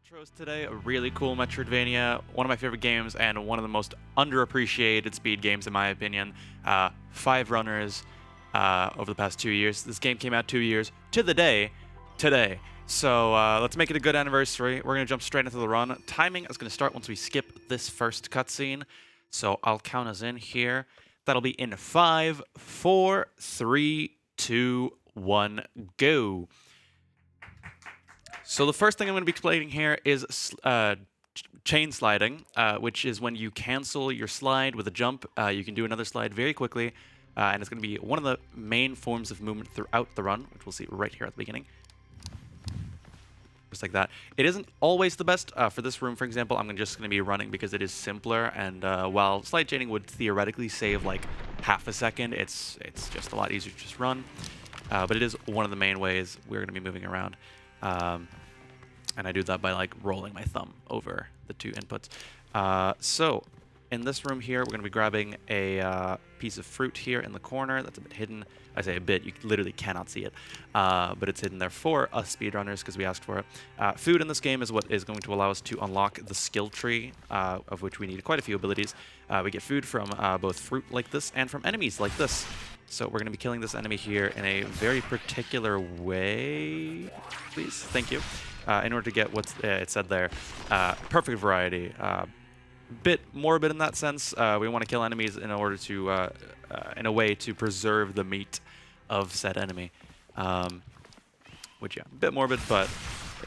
Ultros today, a really cool Metroidvania, one of my favorite games, and one of the most underappreciated speed games in my opinion. 5 runners over the past 2 years. This game came out 2 years to the day today. So let's make it a good anniversary. We're going to jump straight into the run. Timing is going to start once we skip this first cutscene. So I'll count us in here. That'll be in 5, 4, 3, 2, 1, go. So the first thing I'm going to be explaining here is chain sliding, which is when you cancel your slide with a jump. You can do another slide very quickly, and it's going to be one of the main forms of movement throughout the run, which we'll see right here at the beginning. Just like that. It isn't always the best. For this room, for example, I'm just going to be running because it is simpler, and while slide chaining would theoretically save like half a second, it's just a lot easier to just run. But it is one of the main ways we're going to be moving around. And I do that by like rolling my thumb over the two inputs. So in this room here, we're going to be grabbing a piece of fruit here in the corner. That's a bit hidden. I say a bit, you literally cannot see it. But it's hidden there for us speedrunners because we asked for it. Food in this game is what is going to allow us to unlock the skill tree, of which we need quite a few abilities. We get food from both fruit like this and from enemies like this. So we're going to be killing this enemy here in a very particular way. Please, thank you. In order to get what's it said there, perfect variety. Bit morbid in that sense. We want to kill enemies in order to, in a way, to preserve the meat of said enemy. Which, yeah, a bit morbid, but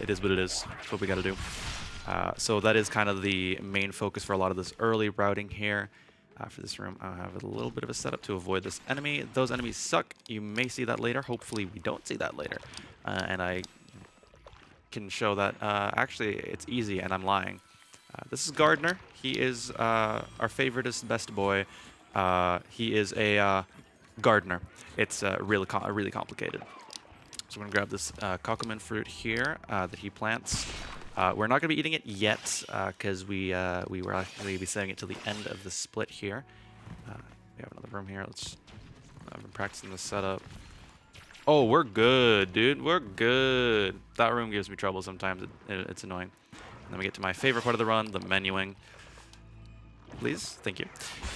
it is what it is. It's what we got to do. So that is kind of the main focus for a lot of this early routing here. For this room, I'll have a little bit of a setup to avoid this enemy. Those enemies suck. You may see that later. Hopefully, we don't see that later. And I can show that actually it's easy, and I'm lying. This is Gardner. He is our favoriteest best boy. He is a gardener. It's really complicated. So we're gonna grab this Kokomin fruit here that he plants. We're not gonna be eating it yet because we were actually be saving it till the end of the split here. We have another room here. I've been practicing this setup. Oh, we're good, dude. We're good. That room gives me trouble sometimes. It's annoying. And then we get to my favorite part of the run, the menuing. Please, thank you.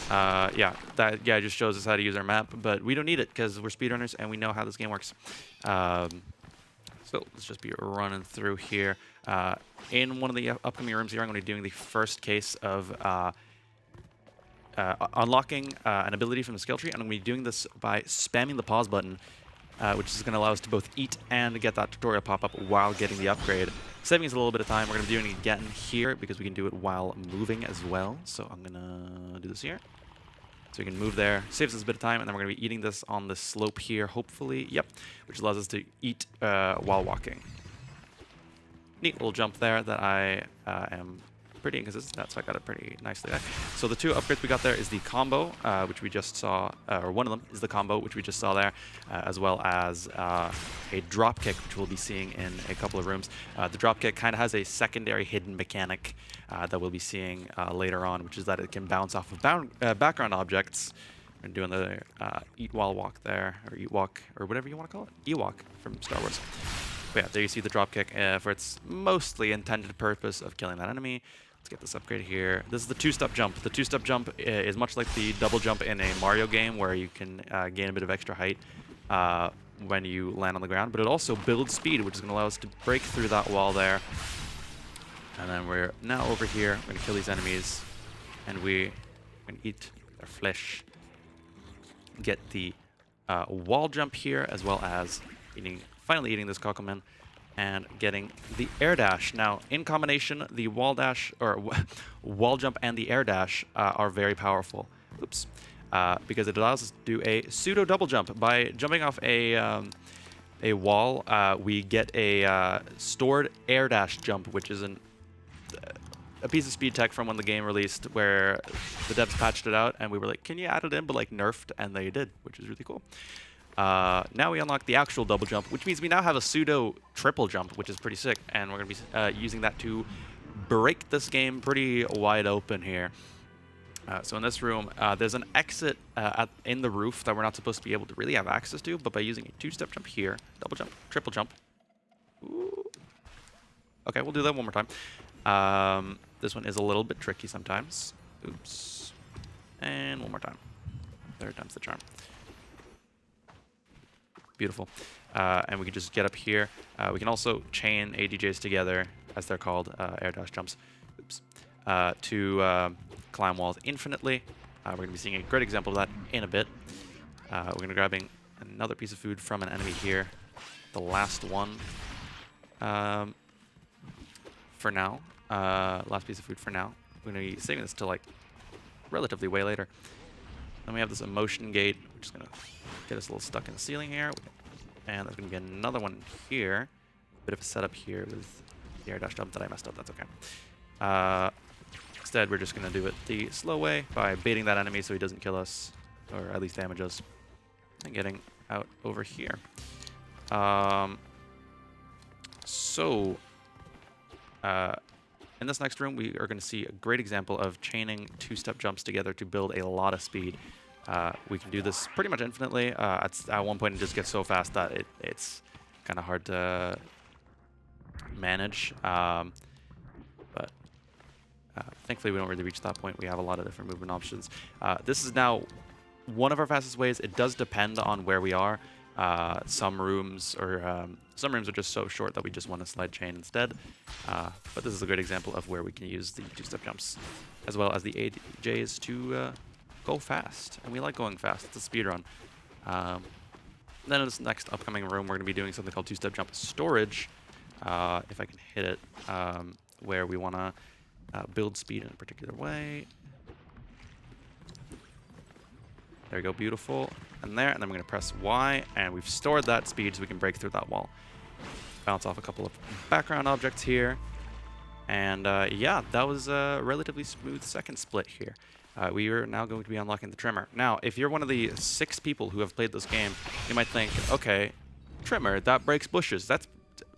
That just shows us how to use our map, but we don't need it because we're speedrunners and we know how this game works. So let's just be running through here. In one of the upcoming rooms here, I'm going to be doing the first case of unlocking an ability from the skill tree, and I'm going to be doing this by spamming the pause button, which is going to allow us to both eat and get that tutorial pop up while getting the upgrade. Saving us a little bit of time. We're going to be doing it again here because we can do it while moving as well. So I'm going to do this here. So we can move there. Saves us a bit of time, and then we're going to be eating this on the slope here, hopefully. Yep, which allows us to eat while walking. Neat little jump there that I am pretty inconsistent at, so I got it pretty nicely there. So the two upgrades we got there is the combo, which we just saw, or one of them is the combo, which we just saw there, as well as a drop kick, which we'll be seeing in a couple of rooms. The drop kick kind of has a secondary hidden mechanic that we'll be seeing later on, which is that it can bounce off of background objects. We're doing the eat while walk there, or eat walk, or whatever you want to call it, Ewok from Star Wars. But yeah, there you see the drop kick for its mostly intended purpose of killing that enemy. Let's get this upgrade here. This is the two-step jump. The two-step jump is much like the double jump in a Mario game where you can gain a bit of extra height when you land on the ground, but it also builds speed, which is going to allow us to break through that wall there. And then we're now over here. We're going to kill these enemies, and we're going to eat their flesh. Get the wall jump here, as well as finally eating this Kokomin and getting the air dash. Now, in combination, the wall dash, or wall jump and the air dash are very powerful. Oops. Because it allows us to do a pseudo double jump. By jumping off a wall, we get a stored air dash jump, which is a piece of speed tech from when the game released, where the devs patched it out, and we were like, can you add it in, but like nerfed, and they did, which is really cool. Now we unlock the actual double jump, which means we now have a pseudo triple jump, which is pretty sick, and we're going to be using that to break this game pretty wide open here. So in this room, there's an exit in the roof that we're not supposed to be able to really have access to, but by using a two-step jump here, double jump, triple jump, ooh, Okay, we'll do that one more time. This one is a little bit tricky sometimes. Oops. And one more time. Third time's the charm. Beautiful. And we can just get up here. We can also chain ADJs together, as they're called, air dash jumps, oops, to climb walls infinitely. We're going to be seeing a great example of that in a bit. We're going to be grabbing another piece of food from an enemy here. The last one for now. Last piece of food for now. We're going to be saving this till like relatively way later. Then we have this emotion gate, which is going to get us a little stuck in the ceiling here. And there's going to be another one here. Bit of a setup here with the air dash jump that I messed up. That's okay. Instead, we're just going to do it the slow way by baiting that enemy so he doesn't kill us, or at least damage us, and getting out over here. In this next room, we are going to see a great example of chaining two-step jumps together to build a lot of speed. We can do this pretty much infinitely. At one point, it just gets so fast that it's kind of hard to manage. But thankfully, we don't really reach that point. We have a lot of different movement options. This is now one of our fastest ways. It does depend on where we are. Some rooms are just so short that we just want to slide chain instead. But this is a great example of where we can use the two-step jumps, as well as the AJs to go fast. And we like going fast. It's a speedrun. Then in this next upcoming room, we're going to be doing something called two-step jump storage. If I can hit it, where we want to build speed in a particular way. There we go, beautiful. And there, and then we're going to press Y, and we've stored that speed so we can break through that wall. Bounce off a couple of background objects here. And yeah, that was a relatively smooth second split here. We are now going to be unlocking the trimmer. Now, if you're one of the 6 people who have played this game, you might think, okay, trimmer, that breaks bushes. That's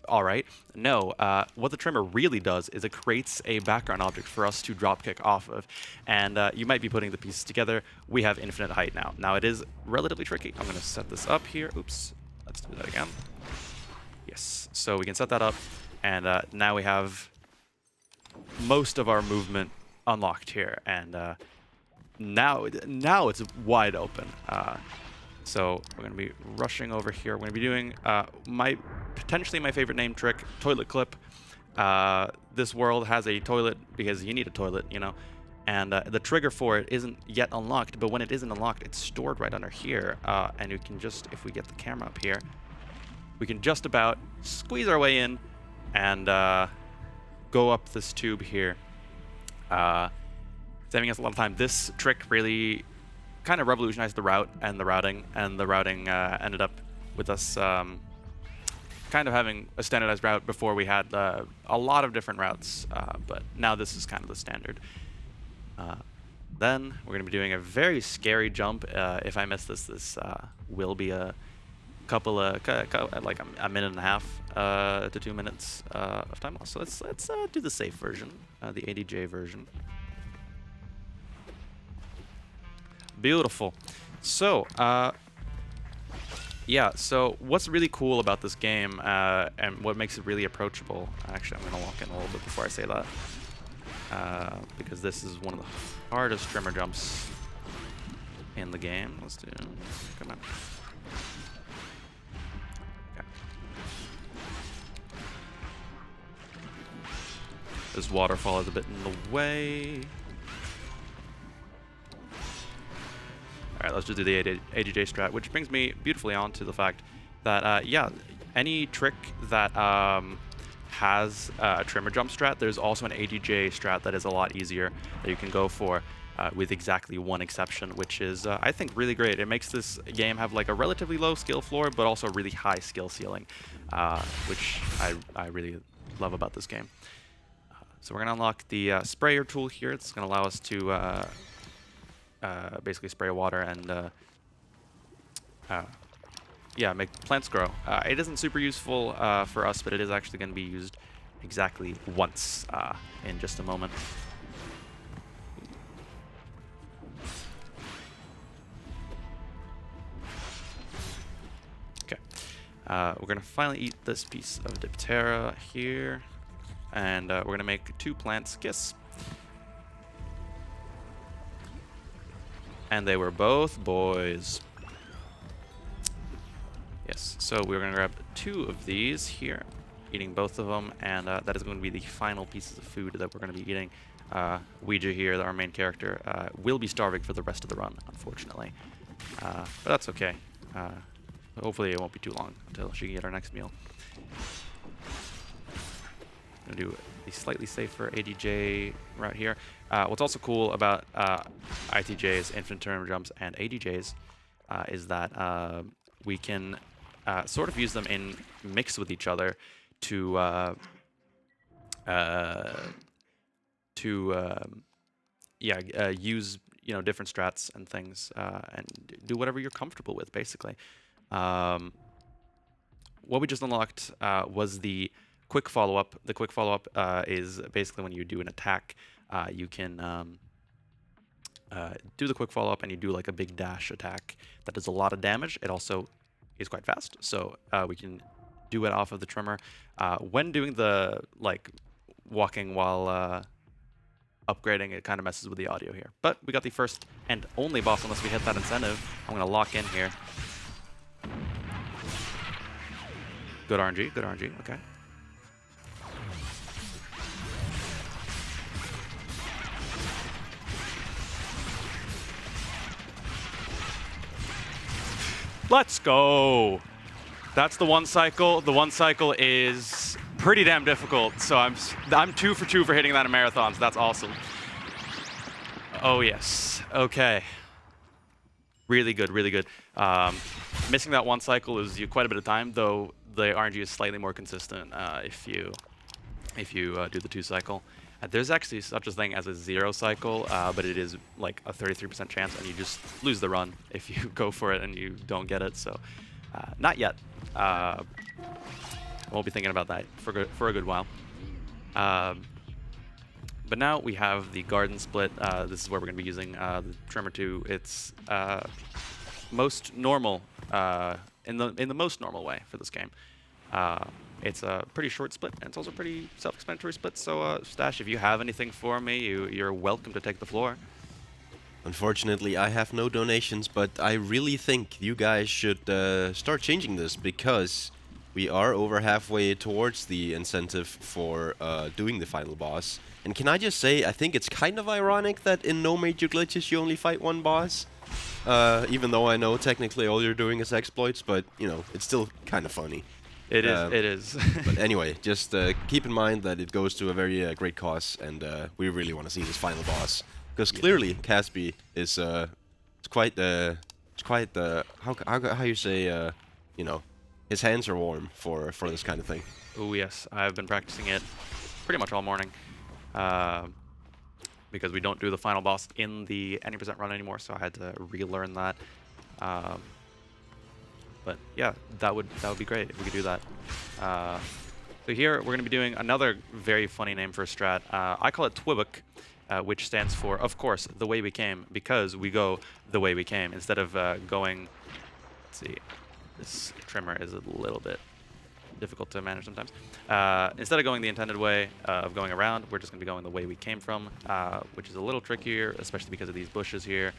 all right. No, what the trimmer really does is it creates a background object for us to dropkick off of. And you might be putting the pieces together. We have infinite height now. Now, it is relatively tricky. I'm going to set this up here. Oops. Let's do that again. Yes. So we can set that up. And now we have most of our movement unlocked here. And now it's wide open. So we're going to be rushing over here. We're going to be doing potentially my favorite name trick, toilet clip. This world has a toilet because you need a toilet, you know. And the trigger for it isn't yet unlocked, but when it isn't unlocked, it's stored right under here. And you can just, if we get the camera up here, we can just about squeeze our way in and go up this tube here, saving us a lot of time. This trick really kind of revolutionized the route and the routing, ended up with us kind of having a standardized route. Before we had a lot of different routes, but now this is kind of the standard. Then we're going to be doing a very scary jump. If I miss this, this will be a couple of like a minute and a half to 2 minutes of time loss. So let's do the safe version, the ADJ version. Beautiful. So, yeah, so what's really cool about this game and what makes it really approachable, actually I'm going to walk in a little bit before I say that, because this is one of the hardest trimmer jumps in the game. Let's do, come on. Okay. This waterfall is a bit in the way. Alright, let's just do the ADJ strat, which brings me beautifully on to the fact that, yeah, any trick that has a trimmer jump strat, there's also an ADJ strat that is a lot easier that you can go for, with exactly one exception, which is, I think, really great. It makes this game have like a relatively low skill floor, but also a really high skill ceiling, which I really love about this game. So we're going to unlock the sprayer tool here. It's going to allow us to basically spray water and yeah, make plants grow. It isn't super useful for us, but it is actually going to be used exactly once in just a moment. Okay, we're going to finally eat this piece of Diptera here. and we're gonna make 2 plants kiss. And they were both boys. Yes, so we're gonna grab 2 of these here, eating both of them, and that is going to be the final pieces of food that we're gonna be eating. Ouija here, our main character, will be starving for the rest of the run, unfortunately. But that's okay. Hopefully it won't be too long until she can get our next meal. Gonna do the slightly safer ADJ route here. What's also cool about ITJs, infinite turn jumps, and ADJs is that we can sort of use them in mix with each other to use different strats and things and do whatever you're comfortable with, basically. What we just unlocked was the quick follow-up. The quick follow-up is basically when you do an attack, you can do the quick follow-up and you do like a big dash attack that does a lot of damage. It also is quite fast, so we can do it off of the trimmer. When doing the walking while upgrading, it kind of messes with the audio here. But we got the first and only boss unless we hit that incentive. I'm going to lock in here. Good RNG, good RNG, okay. Let's go. That's the one cycle. The one cycle is pretty damn difficult, so I'm 2 for 2 for hitting that in marathons. That's awesome. Oh yes. Okay. Really good, really good. Missing that one cycle is quite a bit of time, though the RNG is slightly more consistent if you do the 2 cycle. There's actually such a thing as a 0 cycle, but it is like a 33% chance, and you just lose the run if you go for it and you don't get it. So, not yet. I won't be thinking about that for a good while. But now we have the garden split. This is where we're going to be using the trimmer 2. It's most normal in the most normal way for this game. It's a pretty short split, and it's also a pretty self-explanatory split. So, Stash, if you have anything for me, you're welcome to take the floor. Unfortunately, I have no donations, but I really think you guys should start changing this, because we are over halfway towards the incentive for doing the final boss. And can I just say, I think it's kind of ironic that in no major glitches you only fight 1 boss. Even though I know technically all you're doing is exploits, but, it's still kind of funny. It is. But anyway, just keep in mind that it goes to a very great cause, and we really want to see this final boss. Because clearly, Kaspi is it's quite how you say his hands are warm for this kind of thing. Oh yes, I've been practicing it pretty much all morning because we don't do the final boss in the any % run anymore, so I had to relearn that. But yeah, that would be great if we could do that. So here we're going to be doing another very funny name for a strat. I call it Twibuk, which stands for, of course, the way we came, because we go the way we came instead of going. Let's see, this trimmer is a little bit difficult to manage sometimes. Instead of going the intended way of going around, we're just going to be going the way we came from, which is a little trickier, especially because of these bushes here.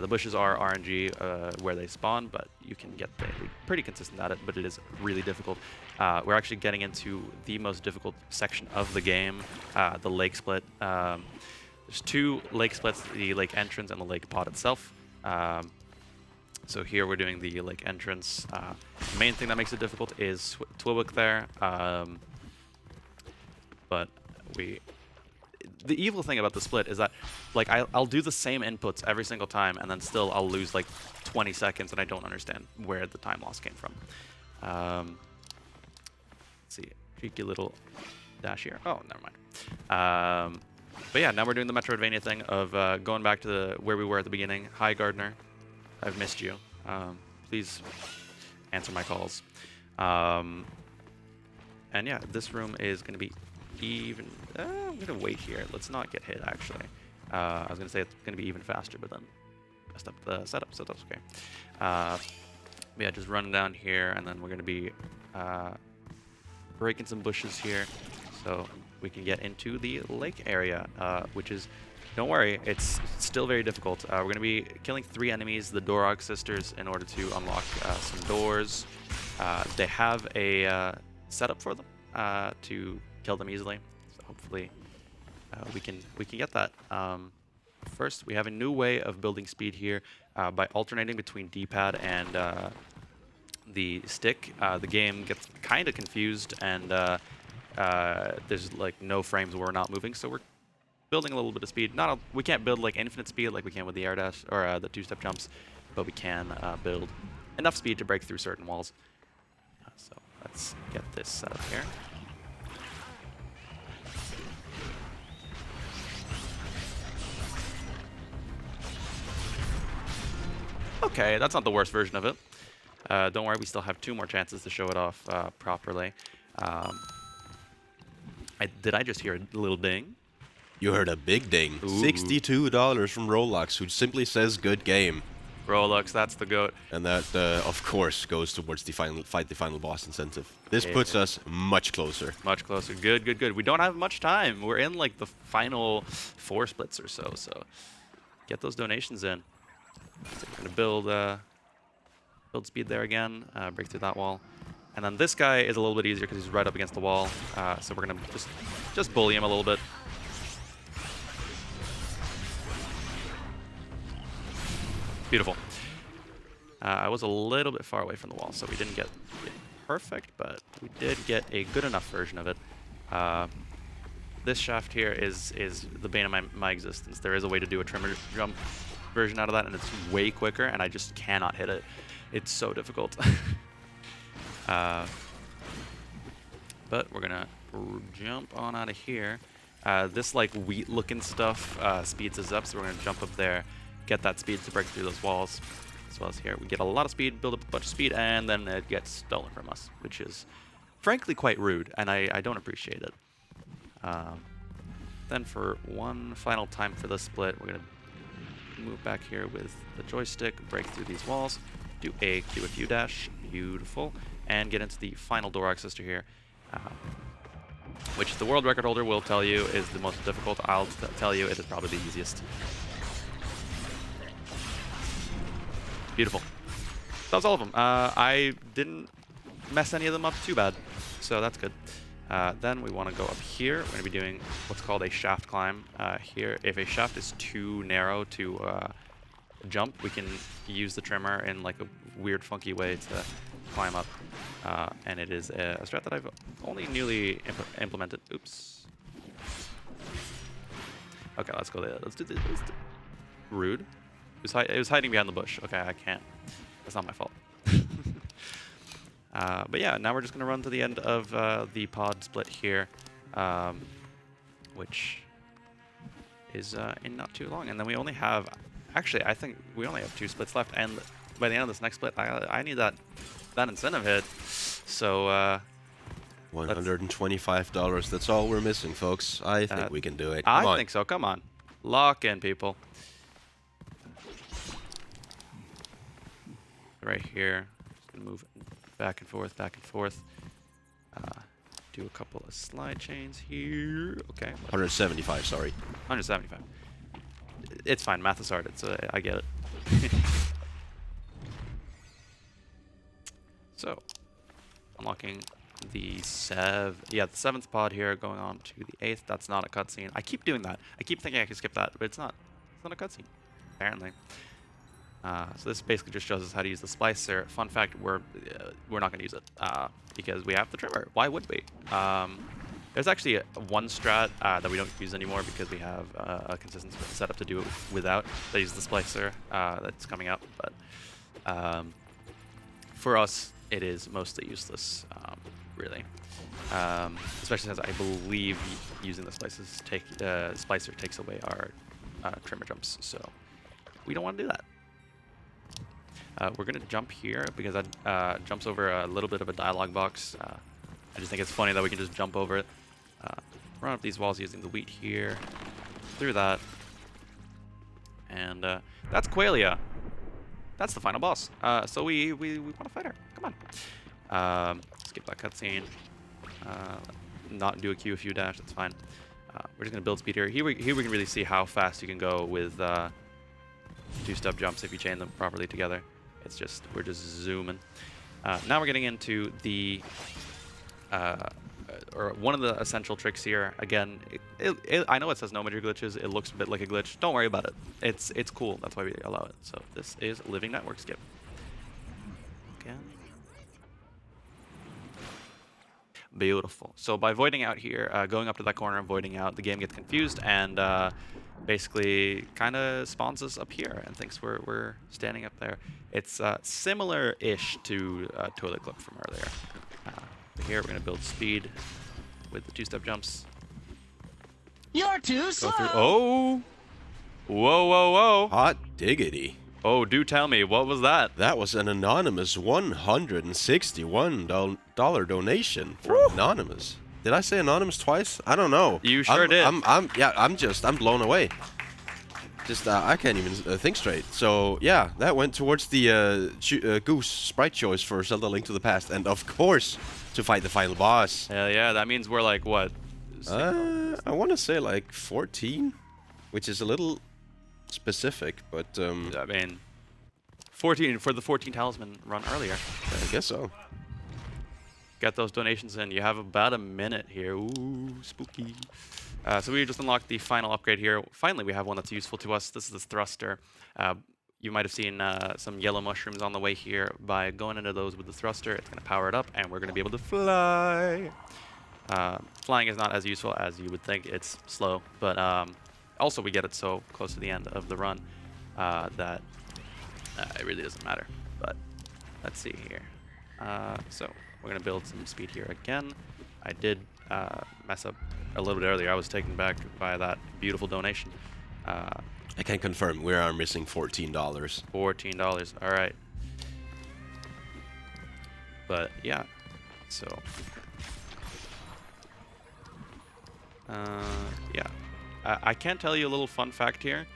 The bushes are RNG where they spawn, but you can get pretty consistent at it, but it is really difficult. We're actually getting into the most difficult section of the game, the lake split. There's 2 lake splits, the lake entrance and the lake pod itself. So here we're doing the lake entrance. The main thing that makes it difficult is Twibuk there. But the evil thing about the split is that I'll do the same inputs every single time, and then still I'll lose like 20 seconds, and I don't understand where the time loss came from. Let's see, cheeky little dash here. Oh, never mind. But yeah, now we're doing the Metroidvania thing of going back to where we were at the beginning. Hi, Gardener. I've missed you. Please answer my calls. And yeah, this room is going to be even... I'm going to wait here. Let's not get hit, actually. I was going to say it's going to be even faster, but then messed up the setup, so that's okay. Yeah, just run down here, and then we're going to be breaking some bushes here. So we can get into the lake area, which is, don't worry, it's still very difficult. We're going to be killing 3 enemies, the Dorog sisters, in order to unlock some doors. They have a setup for them to kill them easily, so hopefully we can get that. First, we have a new way of building speed here by alternating between D-pad and the stick. The game gets kind of confused, and there's like no frames where we're not moving, so we're building a little bit of speed. We can't build like infinite speed like we can with the air dash or the 2-step jumps, but we can build enough speed to break through certain walls. So let's get this set up here. Okay, that's not the worst version of it. Don't worry, we still have 2 more chances to show it off properly. Did I just hear a little ding? You heard a big ding. Ooh. $62 from Roblox, who simply says good game. Roblox, that's the GOAT. And that, of course, goes towards the final boss incentive. This puts us much closer. Much closer. Good, good, good. We don't have much time. We're in like the final 4 splits or so, so get those donations in. So we're gonna build speed there again, break through that wall. And then this guy is a little bit easier because he's right up against the wall. So we're gonna just bully him a little bit. Beautiful. I was a little bit far away from the wall, so we didn't get it perfect, but we did get a good enough version of it. This shaft here is the bane of my existence. There is a way to do a trimmer jump version out of that, and it's way quicker, and I just cannot hit it. It's so difficult. But we're gonna jump on out of here. This like wheat-looking stuff speeds us up, so we're gonna jump up there, get that speed to break through those walls. As well as here, we get a lot of speed, build up a bunch of speed, and then it gets stolen from us, which is frankly quite rude, and I don't appreciate it. Then for one final time for this split, we're gonna move back here with the joystick, break through these walls, do a Q dash, beautiful, and get into the final Dorog sister here, which the world record holder will tell you is the most difficult. I'll tell you it is probably the easiest. Beautiful. That was all of them. I didn't mess any of them up too bad, so that's good. Then we want to go up here. We're going to be doing what's called a shaft climb here. If a shaft is too narrow to jump, we can use the trimmer in like a weird, funky way to climb up. And it is a strat that I've only newly implemented. Oops. Okay, let's go there. Let's do this. Rude. It was hiding behind the bush. Okay, I can't. That's not my fault. But yeah, now we're just going to run to the end of the pod split here, which is in not too long. And then we only have, actually, I think we only have 2 splits left. And by the end of this next split, I need that incentive hit. So $125. That's all we're missing, folks. I think we can do it. I think so. Come on. Lock in, people. Right here. Just going to move back and forth, back and forth. Do a couple of slide chains here. Okay. 175, sorry. 175. It's fine. Math is hard, so I get it. So, unlocking the 7th pod here, going on to the 8th. That's not a cutscene. I keep doing that. I keep thinking I can skip that, but it's not. It's not a cutscene, apparently. So this basically just shows us how to use the splicer. Fun fact, we're not going to use it because we have the trimmer. Why would we? There's actually one strat that we don't use anymore because we have a consistent setup to do it without. That uses the splicer that's coming up, but for us, it is mostly useless, really. Especially since I believe using the splicer takes away our trimmer jumps, so we don't want to do that. We're going to jump here because that jumps over a little bit of a dialogue box. I just think it's funny that we can just jump over it. Run up these walls using the wheat here. Through that. And that's Qualia. That's the final boss. So we want to fight her. Come on. Skip that cutscene. not do a Q if you dash. That's fine. We're just gonna build speed here. Here we can really see how fast you can go with 2-step jumps if you chain them properly together. It's just we're just zooming. Now we're getting into the or one of the essential tricks here. Again, I know it says no major glitches. It looks a bit like a glitch. Don't worry about it. It's cool. That's why we allow it. So this is living network skip. Again. Beautiful. So by voiding out here, going up to that corner and voiding out, the game gets confused and basically kind of spawns us up here and thinks we're standing up there. It's similar-ish to Toilet Clip from earlier. Here we're going to build speed with the 2-step jumps. You're too slow. Go through. Oh! Whoa, whoa, whoa. Hot diggity. Oh, do tell me, what was that? That was an anonymous $161 donation from Anonymous. Did I say Anonymous twice? I don't know. You sure did. I'm blown away. Just, I can't even think straight. So, yeah, that went towards the Goose sprite choice for Zelda Link to the Past. And, of course, to fight the final boss. Hell yeah, that means we're like, what? I want to say, like, 14, which is a little specific, but... I mean, 14 for the 14 Talisman run earlier. I guess so. Get those donations in. You have about a minute here. Ooh, spooky. So we just unlocked the final upgrade here. Finally, we have one that's useful to us. This is the thruster. You might have seen some yellow mushrooms on the way here. By going into those with the thruster, it's going to power it up, and we're going to be able to fly. Flying is not as useful as you would think. It's slow, but also we get it so close to the end of the run that it really doesn't matter. But let's see here. So we're going to build some speed here again. I did mess up a little bit earlier. I was taken back by that beautiful donation. I can confirm we are missing $14. $14. All right. But yeah, so yeah, I can tell you a little fun fact here.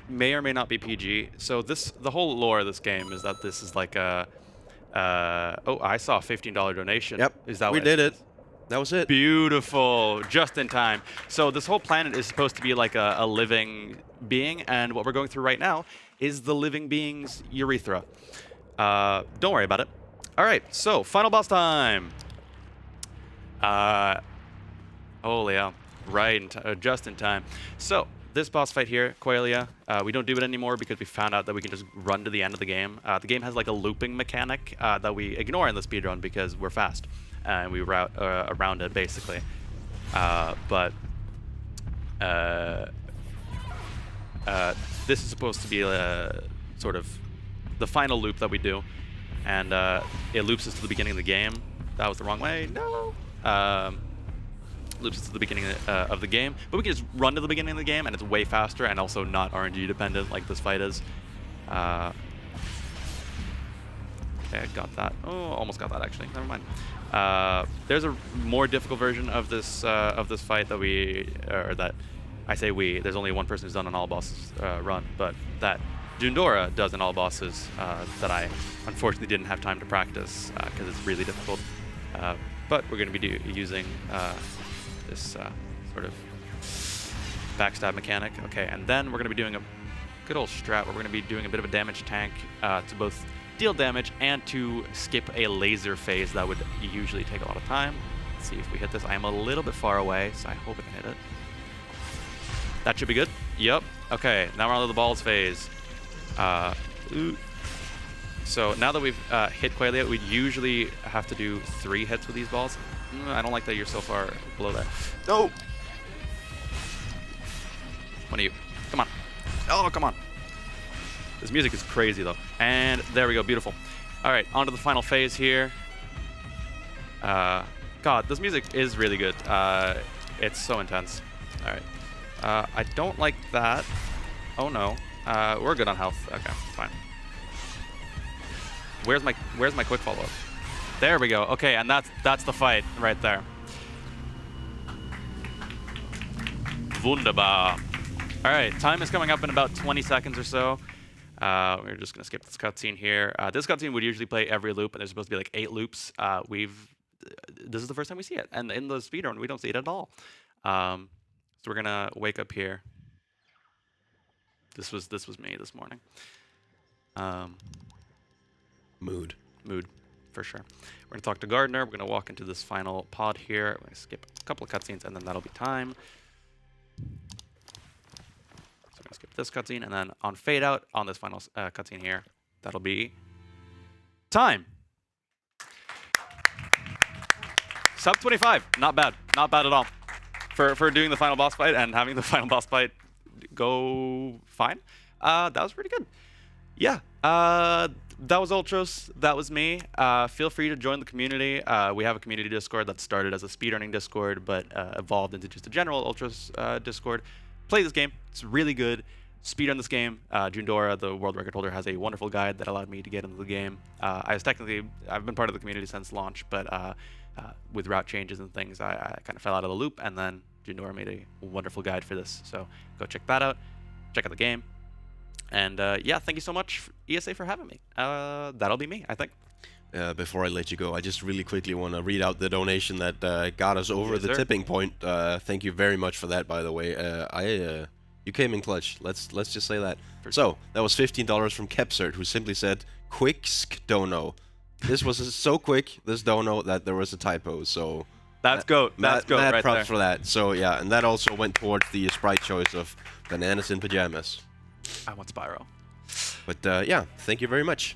May or may not be PG. So the whole lore of this game is that this is like a. Oh, I saw a $15 donation. Yep. Is that we what did it? That was it. Beautiful, just in time. So this whole planet is supposed to be like a living being, and what we're going through right now is the living being's urethra. Don't worry about it. All right, so final boss time. Holy hell, right, just in time. So this boss fight here, Qualia, we don't do it anymore because we found out that we can just run to the end of the game. The game has like a looping mechanic that we ignore in the speedrun because we're fast. And we route around it, basically. This is supposed to be sort of the final loop that we do. And it loops us to the beginning of the game. That was the wrong way. No. Loops us to the beginning of the game. But we can just run to the beginning of the game, and it's way faster and also not RNG dependent like this fight is. Okay, I got that. Oh, almost got that, actually. Never mind. There's a more difficult version of this fight that there's only one person who's done an all bosses run, but that Jundora does an all bosses that I unfortunately didn't have time to practice because it's really difficult. But we're going to be using this sort of backstab mechanic. Okay, and then we're going to be doing a good old strat where we're going to be doing a bit of a damage tank to both deal damage and to skip a laser phase that would usually take a lot of time. Let's see if we hit this. I am a little bit far away, so I hope I can hit it. That should be good. Yep. Okay, now we're on to the balls phase. So now that we've hit Qualia, we'd usually have to do 3 hits with these balls. I don't like that you're so far below that. No! One of you. Come on. Oh, come on. This music is crazy, though. And there we go. Beautiful. All right, on to the final phase here. God, this music is really good. It's so intense. All right. I don't like that. Oh, no. We're good on health. Okay, fine. Where's my quick follow-up? There we go. Okay, and that's the fight right there. Wunderbar. All right, time is coming up in about 20 seconds or so. We're just going to skip this cutscene here. This cutscene would usually play every loop, and there's supposed to be like 8 loops. We've this is the first time we see it. And in the speedrun, we don't see it at all. So we're gonna wake up here. This was me this morning. Mood. Mood, for sure. We're gonna talk to Gardner. We're gonna walk into this final pod here. We're gonna skip a couple of cutscenes, and then that'll be time. So we're gonna skip this cutscene, and then on fade out on this final cutscene here, that'll be time. Sub 25, not bad at all. For doing the final boss fight and having the final boss fight go fine, that was pretty good. Yeah, that was Ultros. That was me. Feel free to join the community. We have a community Discord that started as a speedrunning Discord, but evolved into just a general Ultros Discord. Play this game. It's really good. Speedrun this game. Jundora, the world record holder, has a wonderful guide that allowed me to get into the game. I've been part of the community since launch, but with route changes and things, I kind of fell out of the loop, and then Jundora made a wonderful guide for this. So go check that out. Check out the game. And yeah, thank you so much, ESA, for having me. That'll be me, I think. Before I let you go, I just really quickly want to read out the donation that got us over the tipping point. Thank you very much for that, by the way. You came in clutch. Let's just say that. So that was $15 from Kepsert, who simply said, "Quicksk dono." This was so quick, this dono, that there was a typo. So that's goat. That's goat mad right props there. for that. So yeah, and that also went towards the sprite choice of Bananas in Pajamas. I want Spyro. But yeah, thank you very much.